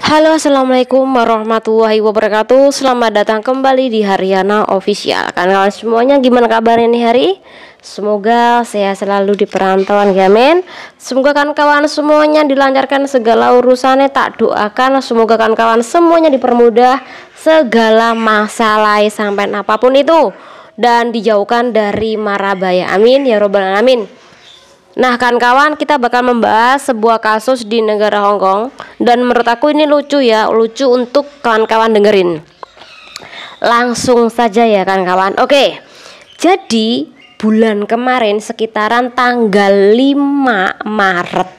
Halo, assalamualaikum warahmatullahi wabarakatuh. Selamat datang kembali di Haryana Official. Kawan-kawan semuanya, gimana kabarnya nih hari? Semoga sehat selalu di perantauan gamen. Semoga kawan-kawan semuanya dilancarkan segala urusannya. Tak doakan semoga kawan-kawan semuanya dipermudah segala masalah sampai apapun itu, dan dijauhkan dari mara bahaya. Amin ya robbal alamin. Nah kawan-kawan, kita bakal membahas sebuah kasus di negara Hong Kong. Dan menurut aku ini lucu ya, lucu untuk kawan-kawan dengerin. Langsung saja ya kawan-kawan. Oke, jadi bulan kemarin sekitaran tanggal 5 Maret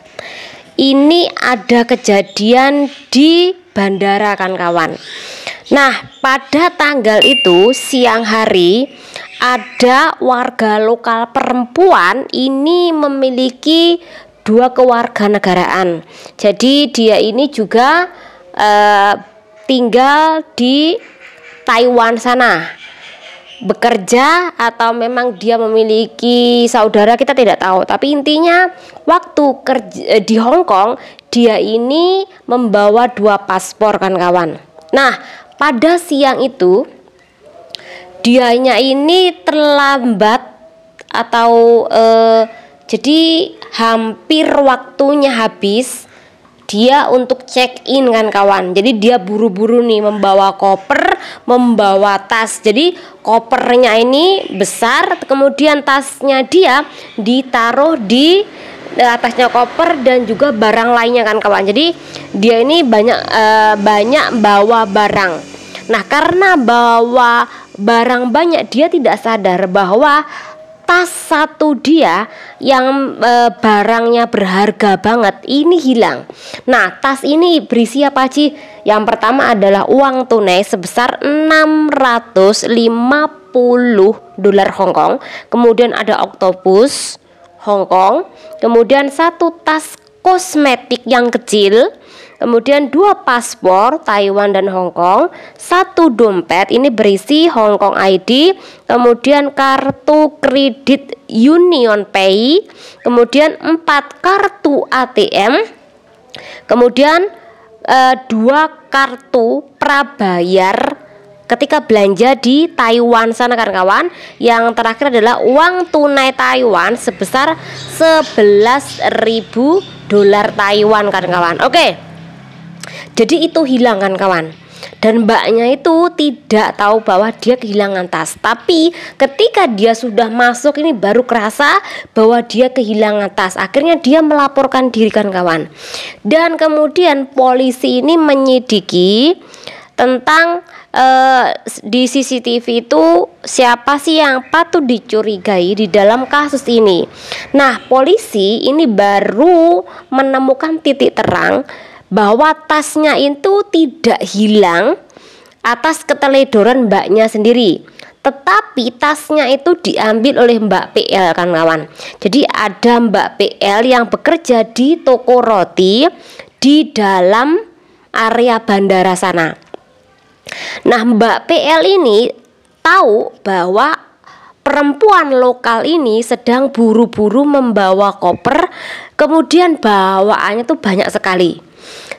ini ada kejadian di bandara kawan-kawan. Nah pada tanggal itu siang hari ada warga lokal perempuan ini memiliki 2 kewarganegaraan. Jadi dia ini juga tinggal di Taiwan sana, bekerja atau memang dia memiliki saudara, kita tidak tahu. Tapi intinya waktu kerja di Hong Kong, dia ini membawa 2 paspor kan kawan. Nah pada siang itu dianya ini terlambat atau jadi hampir waktunya habis dia untuk check in kan kawan. Jadi dia buru-buru nih membawa koper, membawa tas. Jadi kopernya ini besar, kemudian tasnya dia ditaruh di atasnya koper dan juga barang lainnya kan kawan. Jadi dia ini banyak bawa barang. Nah karena bawa barang banyak, dia tidak sadar bahwa tas satu dia yang barangnya berharga banget ini hilang. Nah tas ini berisi apa sih? Yang pertama adalah uang tunai sebesar 650 dolar Hong Kong. Kemudian ada oktopus Hong Kong. Kemudian 1 tas kosmetik yang kecil. Kemudian 2 paspor Taiwan dan Hong Kong, 1 dompet ini berisi Hong Kong ID, kemudian kartu kredit Union Pay, kemudian 4 kartu ATM, kemudian 2 kartu prabayar ketika belanja di Taiwan sana kan kawan. Yang terakhir adalah uang tunai Taiwan sebesar 11.000 dolar Taiwan kan kawan. Oke. Jadi itu hilang kan kawan. Dan mbaknya itu tidak tahu bahwa dia kehilangan tas. Tapi ketika dia sudah masuk ini baru kerasa bahwa dia kehilangan tas. Akhirnya dia melaporkan diri kan kawan. Dan kemudian polisi ini menyelidiki tentang di CCTV itu siapa sih yang patut dicurigai di dalam kasus ini. Nah polisi ini baru menemukan titik terang bahwa tasnya itu tidak hilang atas keteledoran mbaknya sendiri, tetapi tasnya itu diambil oleh Mbak PL kan kawan. Jadi ada Mbak PL yang bekerja di toko roti di dalam area bandara sana. Nah Mbak PL ini tahu bahwa perempuan lokal ini sedang buru-buru membawa koper, kemudian bawaannya tuh banyak sekali.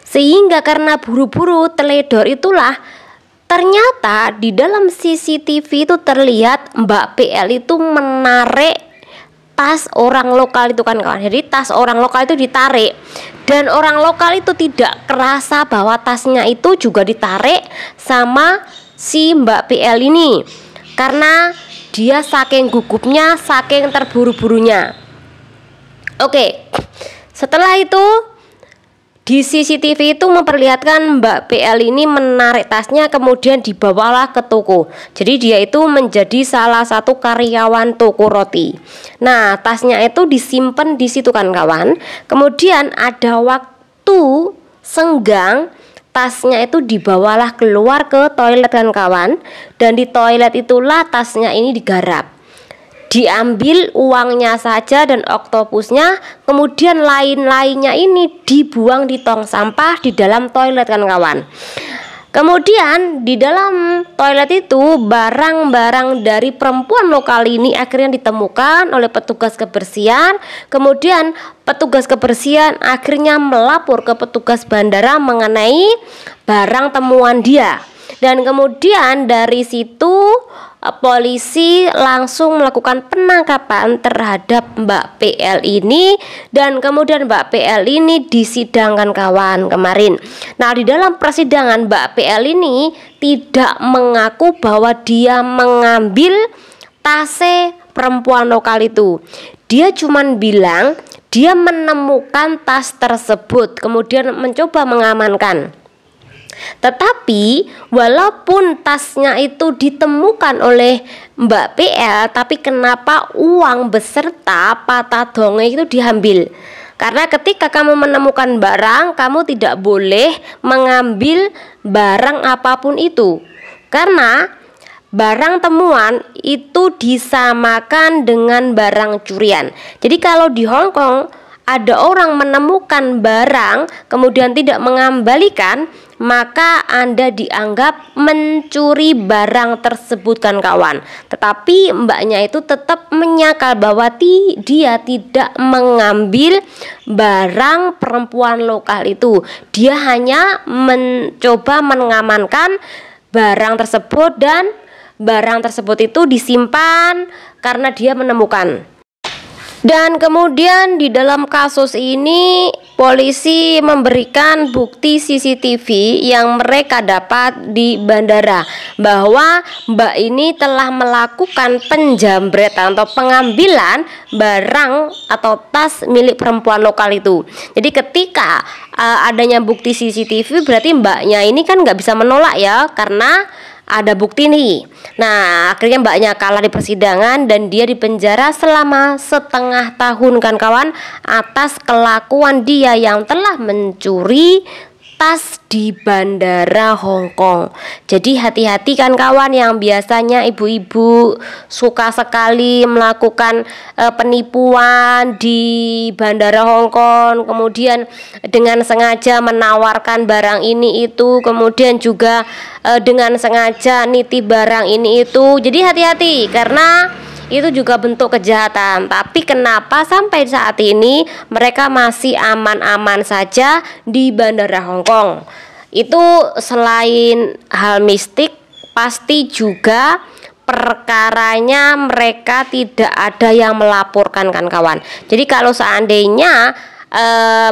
Sehingga karena buru-buru teledor itulah ternyata di dalam CCTV itu terlihat Mbak PL itu menarik tas orang lokal itu kan kawan. Jadi tas orang lokal itu ditarik, dan orang lokal itu tidak kerasa bahwa tasnya itu juga ditarik sama si Mbak PL ini, karena dia saking gugupnya, saking terburu-burunya. Oke, setelah itu di CCTV itu memperlihatkan Mbak PL ini menarik tasnya, kemudian dibawalah ke toko. Jadi dia itu menjadi salah satu karyawan toko roti. Nah tasnya itu disimpan di situ kan kawan. Kemudian ada waktu senggang, tasnya itu dibawalah keluar ke toilet kan kawan. Dan di toilet itulah tasnya ini digarap. Diambil uangnya saja dan oktopusnya, kemudian lain-lainnya ini dibuang di tong sampah di dalam toilet kan kawan. Kemudian di dalam toilet itu barang-barang dari perempuan lokal ini akhirnya ditemukan oleh petugas kebersihan. Kemudian petugas kebersihan akhirnya melapor ke petugas bandara mengenai barang temuan dia. Dan kemudian dari situ polisi langsung melakukan penangkapan terhadap Mbak PL ini, dan kemudian Mbak PL ini disidangkan kawan kemarin. Nah, di dalam persidangan Mbak PL ini tidak mengaku bahwa dia mengambil tas perempuan lokal itu. Dia cuman bilang dia menemukan tas tersebut, kemudian mencoba mengamankan. Tetapi walaupun tasnya itu ditemukan oleh Mbak PL, tapi kenapa uang beserta patah dongeng itu diambil? Karena ketika kamu menemukan barang, kamu tidak boleh mengambil barang apapun itu, karena barang temuan itu disamakan dengan barang curian. Jadi kalau di Hong Kong ada orang menemukan barang kemudian tidak mengembalikan, maka Anda dianggap mencuri barang tersebut kan kawan. Tetapi mbaknya itu tetap menyangkal bahwa dia tidak mengambil barang perempuan lokal itu. Dia hanya mencoba mengamankan barang tersebut, dan barang tersebut itu disimpan karena dia menemukan. Dan kemudian di dalam kasus ini polisi memberikan bukti CCTV yang mereka dapat di bandara bahwa Mbak ini telah melakukan penjambretan atau pengambilan barang atau tas milik perempuan lokal itu. Jadi ketika adanya bukti CCTV, berarti mbaknya ini kan nggak bisa menolak ya, karena ada bukti nih. Nah, akhirnya mbaknya kalah di persidangan dan dia dipenjara selama setengah tahun kan kawan, atas kelakuan dia yang telah mencuri tas di bandara Hong Kong. Jadi hati-hati kan kawan, yang biasanya ibu-ibu suka sekali melakukan penipuan di bandara Hong Kong, kemudian dengan sengaja menawarkan barang ini itu, kemudian juga dengan sengaja nitip barang ini itu. Jadi hati-hati, karena itu juga bentuk kejahatan. Tapi kenapa sampai saat ini mereka masih aman-aman saja di bandara Hong Kong? Itu selain hal mistik, pasti juga perkaranya mereka tidak ada yang melaporkan kan kawan. Jadi kalau seandainya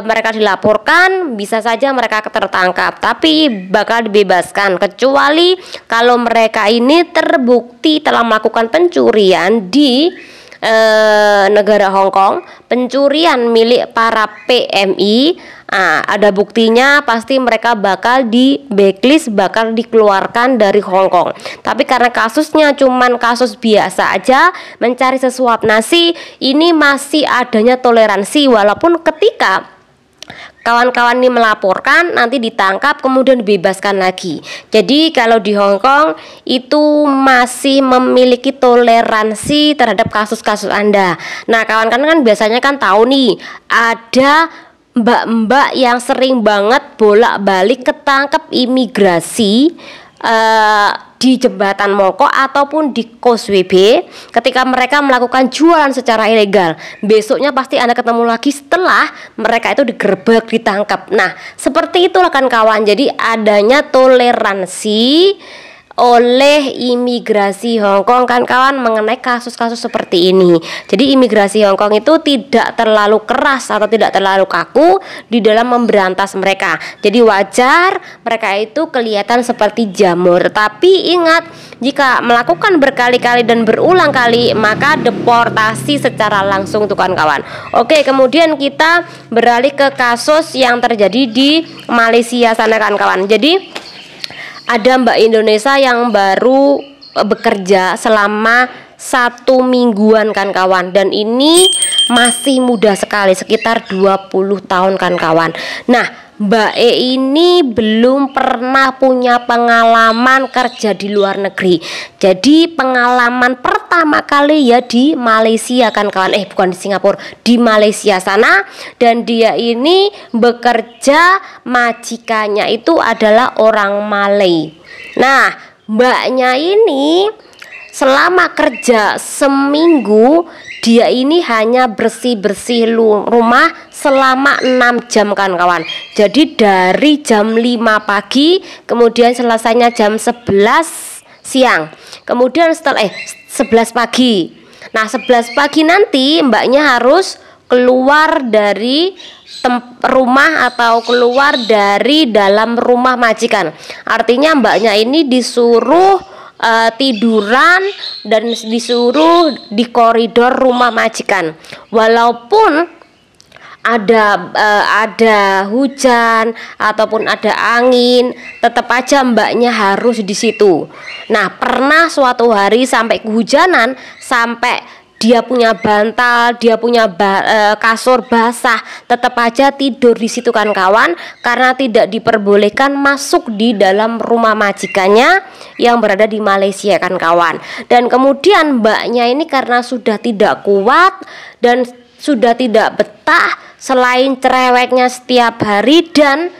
mereka dilaporkan, bisa saja mereka tertangkap, tapi bakal dibebaskan kecuali kalau mereka ini terbukti telah melakukan pencurian di negara Hong Kong, pencurian milik para PMI. Ada buktinya, pasti mereka bakal di blacklist, bakal dikeluarkan dari Hong Kong. Tapi karena kasusnya cuman kasus biasa aja, mencari sesuap nasi, ini masih adanya toleransi. Walaupun ketika kawan-kawan ini melaporkan, nanti ditangkap kemudian dibebaskan lagi. Jadi kalau di Hong Kong itu masih memiliki toleransi terhadap kasus-kasus Anda. Nah, kawan-kawan kan biasanya kan tahu nih, ada mbak-mbak yang sering banget bolak-balik ketangkep imigrasi di jembatan Moko ataupun di Causeway Bay ketika mereka melakukan jualan secara ilegal. Besoknya pasti Anda ketemu lagi setelah mereka itu digerebek, ditangkap. Nah, seperti itulah kan kawan. Jadi adanya toleransi oleh imigrasi Hong Kong kan kawan mengenai kasus-kasus seperti ini. Jadi imigrasi Hong Kong itu tidak terlalu keras atau tidak terlalu kaku di dalam memberantas mereka. Jadi wajar mereka itu kelihatan seperti jamur. Tapi ingat, jika melakukan berkali-kali dan berulang kali, maka deportasi secara langsung tuh kawan-kawan. Oke, kemudian kita beralih ke kasus yang terjadi di Malaysia sana kawan-kawan. Jadi ada Mbak Indonesia yang baru bekerja selama 1 mingguan kan kawan. Dan ini masih muda sekali, sekitar 20 tahun kan kawan. Nah, Mbak E ini belum pernah punya pengalaman kerja di luar negeri. Jadi pengalaman pertama kali ya di Malaysia kan kawan. Bukan di Singapura, di Malaysia sana. Dan dia ini bekerja, majikannya itu adalah orang Malay. Nah, mbaknya ini selama kerja seminggu, dia ini hanya bersih-bersih rumah selama 6 jam kan kawan. Jadi dari jam 5 pagi, kemudian selesainya jam 11 siang. Kemudian setelah 11 pagi. Nah, 11 pagi nanti mbaknya harus keluar dari rumah atau keluar dari dalam rumah majikan. Artinya mbaknya ini disuruh tiduran dan disuruh di koridor rumah majikan. Walaupun ada hujan ataupun ada angin, tetap aja mbaknya harus di situ. Nah, pernah suatu hari sampai kehujanan, sampai dia punya bantal, dia punya kasur basah, tetap aja tidur di situ kan kawan, karena tidak diperbolehkan masuk di dalam rumah majikannya yang berada di Malaysia kan kawan. Dan kemudian mbaknya ini karena sudah tidak kuat dan sudah tidak betah, selain cerewetnya setiap hari dan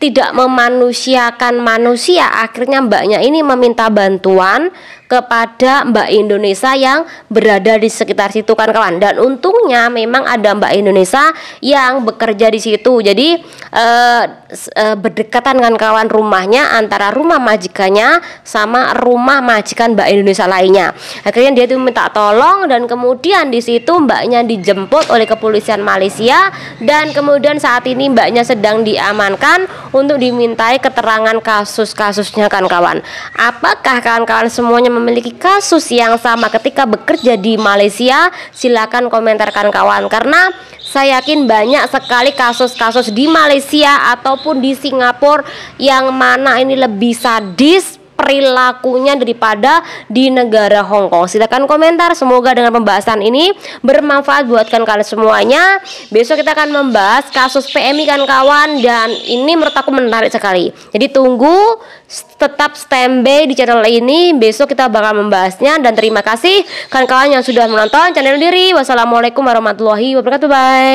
tidak memanusiakan manusia, akhirnya mbaknya ini meminta bantuan kepada Mbak Indonesia yang berada di sekitar situ kan kawan. Dan untungnya memang ada Mbak Indonesia yang bekerja di situ. Jadi berdekatan kan kawan rumahnya, antara rumah majikannya sama rumah majikan Mbak Indonesia lainnya. Akhirnya dia itu minta tolong dan kemudian di situ mbaknya dijemput oleh kepolisian Malaysia dan kemudian saat ini mbaknya sedang diamankan untuk dimintai keterangan kasus-kasusnya kan kawan. Apakah kawan-kawan semuanya memiliki kasus yang sama ketika bekerja di Malaysia? Silakan komentarkan kawan, karena saya yakin banyak sekali kasus-kasus di Malaysia ataupun di Singapura yang mana ini lebih sadis perilakunya daripada di negara Hong Kong. Silakan komentar. Semoga dengan pembahasan ini bermanfaat buatkan kalian semuanya. Besok kita akan membahas kasus PMI kan kawan, dan ini menurut aku menarik sekali. Jadi tunggu, tetap standby di channel ini. Besok kita bakal membahasnya, dan terima kasih kawan-kawan yang sudah menonton channel diri. Wassalamualaikum warahmatullahi wabarakatuh. Bye.